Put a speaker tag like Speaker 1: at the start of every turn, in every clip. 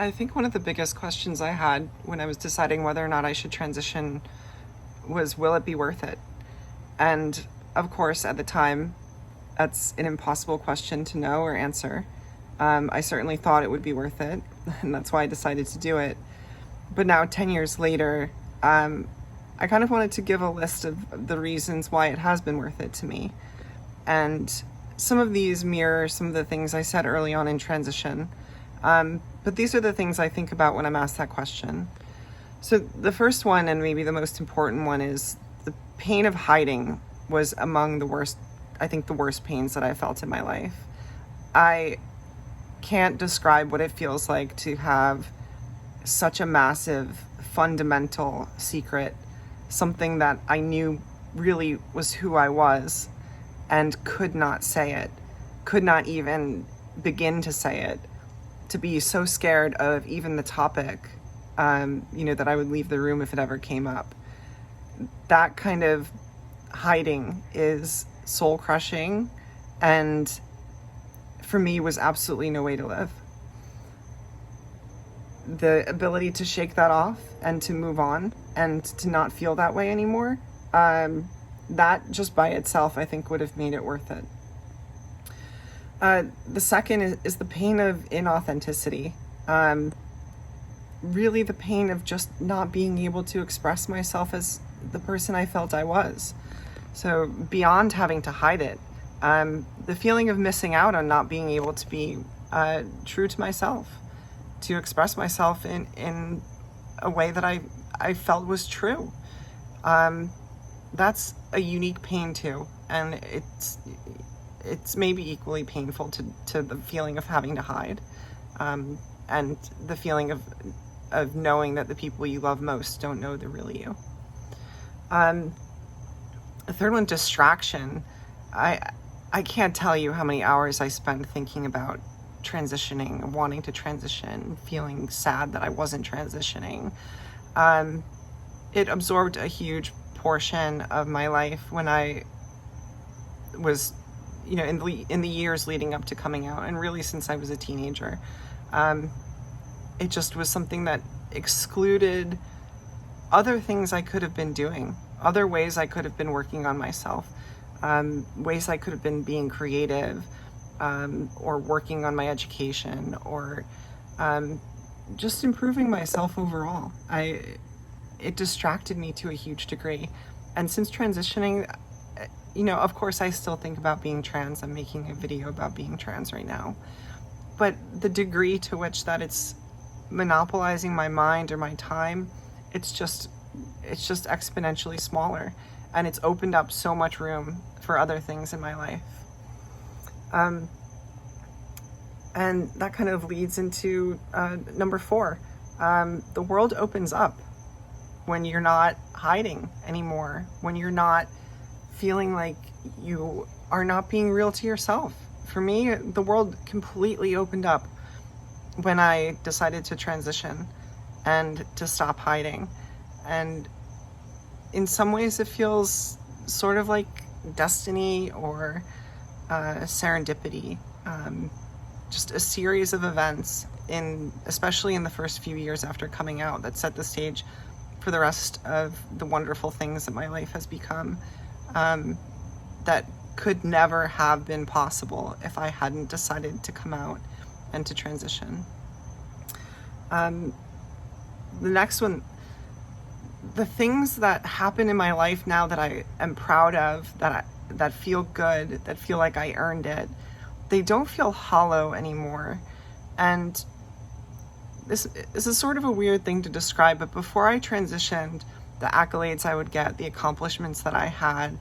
Speaker 1: I think one of the biggest questions I had when I was deciding whether or not I should transition was, will it be worth it? And of course, at the time, that's an impossible question to know or answer. I certainly thought it would be worth it, and that's why I decided to do it. But now, 10 years later, I kind of wanted to give a list of the reasons why it has been worth it to me. And some of these mirror some of the things I said early on in transition. But these are the things I think about when I'm asked that question. So the first one, and maybe the most important one, is the pain of hiding was among the worst, I think the worst pains that I felt in my life. I can't describe what it feels like to have such a massive, fundamental secret, something that I knew really was who I was, and could not say it, could not even begin to say it, to be so scared of even the topic, that I would leave the room if it ever came up. That kind of hiding is soul crushing, and for me was absolutely no way to live. The ability to shake that off and to move on and to not feel that way anymore, that just by itself, I think, would have made it worth it. The second is the pain of inauthenticity. Really the pain of just not being able to express myself as the person I felt I was. So beyond having to hide it, the feeling of missing out on not being able to be true to myself, to express myself in a way that I felt was true. That's a unique pain too, and it's maybe equally painful to the feeling of having to hide, and the feeling of knowing that the people you love most don't know the real you. The third one, distraction. I can't tell you how many hours I spent thinking about transitioning, wanting to transition, feeling sad that I wasn't transitioning. It absorbed a huge portion of my life when I was, in the years leading up to coming out, and really since I was a teenager. It just was something that excluded other things I could have been doing, other ways I could have been working on myself, ways I could have been being creative, or working on my education, or just improving myself overall. It distracted me to a huge degree. And since transitioning, of course I still think about being trans. I'm making a video about being trans right now. But the degree to which that it's monopolizing my mind or my time, it's just exponentially smaller. And it's opened up so much room for other things in my life. And that kind of leads into number 4. The world opens up when you're not hiding anymore, when you're not feeling like you are not being real to yourself. For me, the world completely opened up when I decided to transition and to stop hiding. And in some ways it feels sort of like destiny or serendipity. Just a series of events, especially in the first few years after coming out, that set the stage for the rest of the wonderful things that my life has become, that could never have been possible if I hadn't decided to come out and to transition. The next one, the things that happen in my life now that I am proud of, that feel good, that feel like I earned it, they don't feel hollow anymore. And this is sort of a weird thing to describe, but before I transitioned, the accolades I would get, the accomplishments that I had,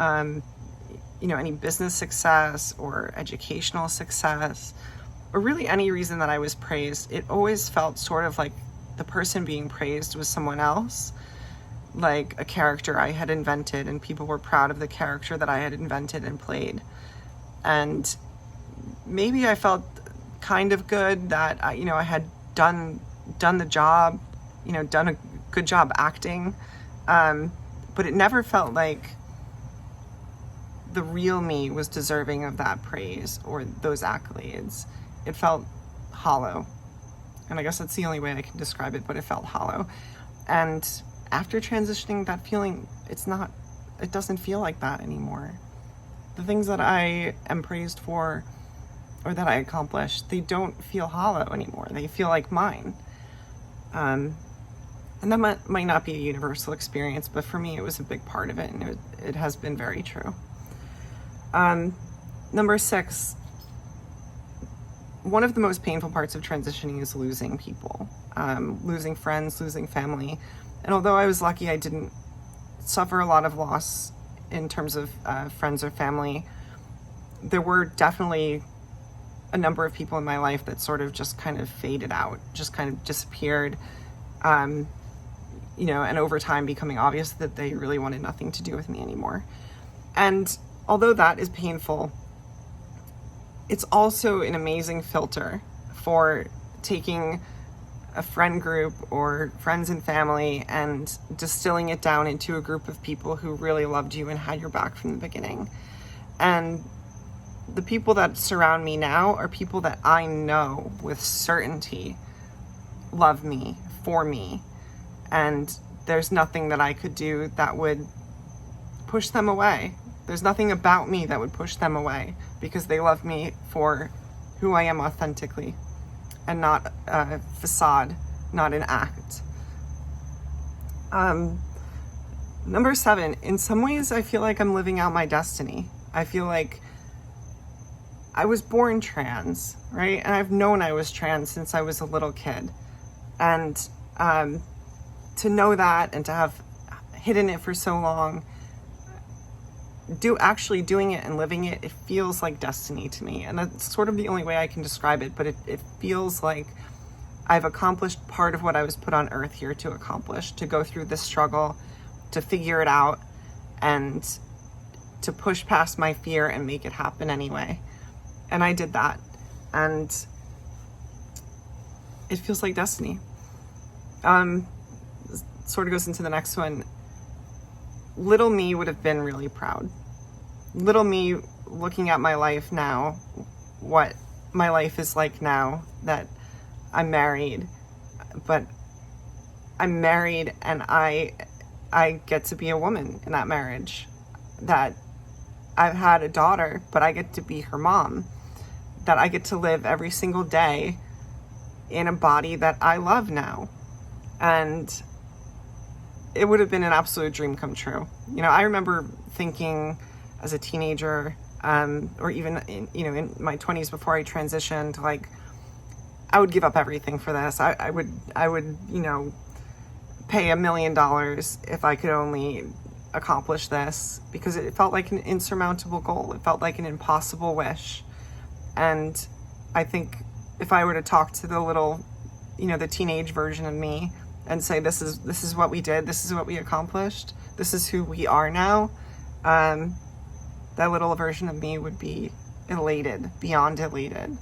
Speaker 1: any business success or educational success, or really any reason that I was praised, it always felt sort of like the person being praised was someone else, like a character I had invented, and people were proud of the character that I had invented and played. And maybe I felt kind of good that I had done the job, done a good job acting, but it never felt like the real me was deserving of that praise or those accolades. It felt hollow. And I guess that's the only way I can describe it, but it felt hollow. And after transitioning, that feeling, it doesn't feel like that anymore. The things that I am praised for or that I accomplished, they don't feel hollow anymore. They feel like mine. And that might not be a universal experience, but for me, it was a big part of it, and it has been very true. Number 6, one of the most painful parts of transitioning is losing people, losing friends, losing family. And although I was lucky I didn't suffer a lot of loss in terms of friends or family, there were definitely a number of people in my life that sort of just kind of faded out, just kind of disappeared, and over time becoming obvious that they really wanted nothing to do with me anymore. And although that is painful, it's also an amazing filter for taking a friend group or friends and family and distilling it down into a group of people who really loved you and had your back from the beginning. And the people that surround me now are people that I know with certainty love me, for me, and there's nothing that I could do that would push them away. There's nothing about me that would push them away, because they love me for who I am authentically and not a facade, not an act. Number 7, in some ways I feel like I'm living out my destiny. I feel like I was born trans, right? And I've known I was trans since I was a little kid. And to know that and to have hidden it for so long, actually doing it and living it, it feels like destiny to me. And that's sort of the only way I can describe it, but it feels like I've accomplished part of what I was put on earth here to accomplish, to go through this struggle, to figure it out, and to push past my fear and make it happen anyway. And I did that. And it feels like destiny. Sort of goes into the next one. Little me would have been really proud. Little me looking at my life now, what my life is like now, that I'm married, but I'm married and I get to be a woman in that marriage. That I've had a daughter, but I get to be her mom. That I get to live every single day in a body that I love now. And it would have been an absolute dream come true. I remember thinking as a teenager, or even in my 20s before I transitioned, like, I would give up everything for this. I would pay $1 million if I could only accomplish this, because it felt like an insurmountable goal. It felt like an impossible wish. And I think if I were to talk to the little, the teenage version of me and say, this is what we did, this is what we accomplished, this is who we are now, that little version of me would be elated, beyond elated,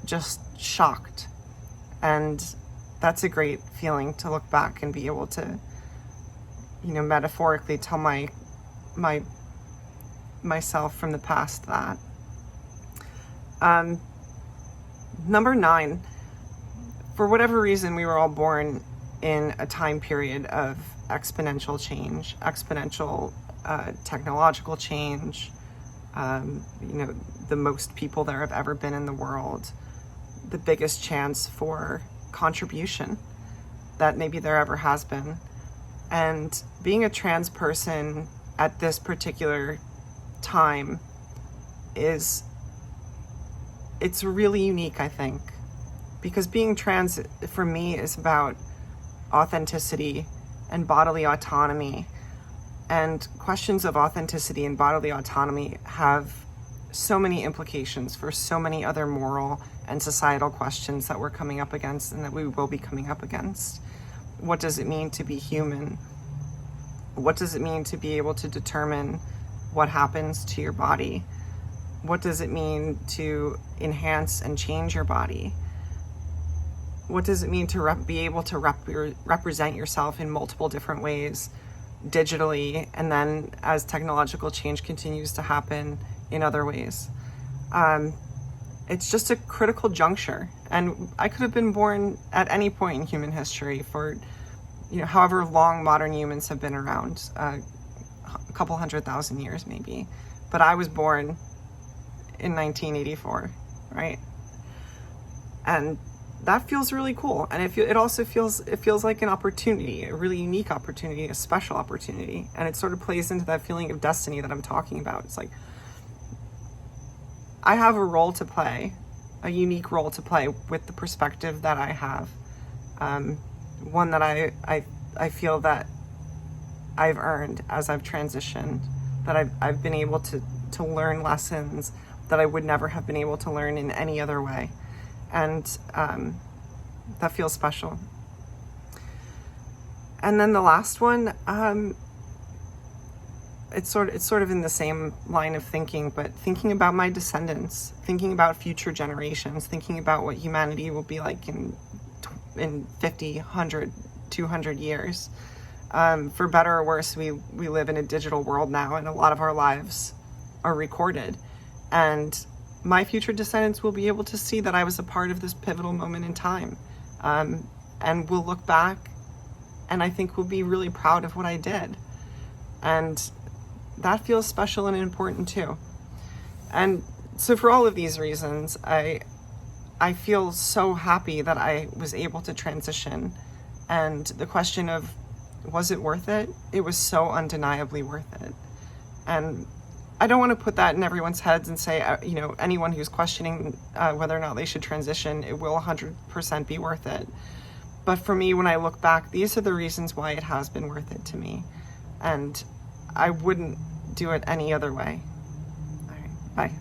Speaker 1: just shocked. And that's a great feeling, to look back and be able to, metaphorically tell myself from the past that. Number 9, for whatever reason, we were all born in a time period of exponential change, exponential technological change, the most people there have ever been in the world, the biggest chance for contribution that maybe there ever has been. And being a trans person at this particular time it's really unique, I think, because being trans for me is about authenticity and bodily autonomy. And questions of authenticity and bodily autonomy have so many implications for so many other moral and societal questions that we're coming up against and that we will be coming up against. What does it mean to be human? What does it mean to be able to determine what happens to your body? What does it mean to enhance and change your body? What does it mean to be able to represent yourself in multiple different ways, digitally, and then as technological change continues to happen in other ways? It's just a critical juncture, And I could have been born at any point in human history for, however long modern humans have been around, a couple 100,000 years maybe. But I was born in 1984, right? And that feels really cool. And it also feels like an opportunity, a really unique opportunity, a special opportunity. And it sort of plays into that feeling of destiny that I'm talking about. It's like, I have a role to play, a unique role to play with the perspective that I have. One that I feel that I've earned as I've transitioned, that I've been able to learn lessons that I would never have been able to learn in any other way. And that feels special. And then the last one, it's sort of in the same line of thinking, but thinking about my descendants, thinking about future generations, thinking about what humanity will be like in 50, 100, 200 years. For better or worse, we live in a digital world now, and a lot of our lives are recorded. And my future descendants will be able to see that I was a part of this pivotal moment in time. And we'll look back, and I think we'll be really proud of what I did. And that feels special and important too. And so for all of these reasons, I feel so happy that I was able to transition. And the question of, was it worth it? It was so undeniably worth it. And I don't want to put that in everyone's heads and say, anyone who's questioning whether or not they should transition, it will 100% be worth it. But for me, when I look back, these are the reasons why it has been worth it to me. And I wouldn't do it any other way. All right, bye.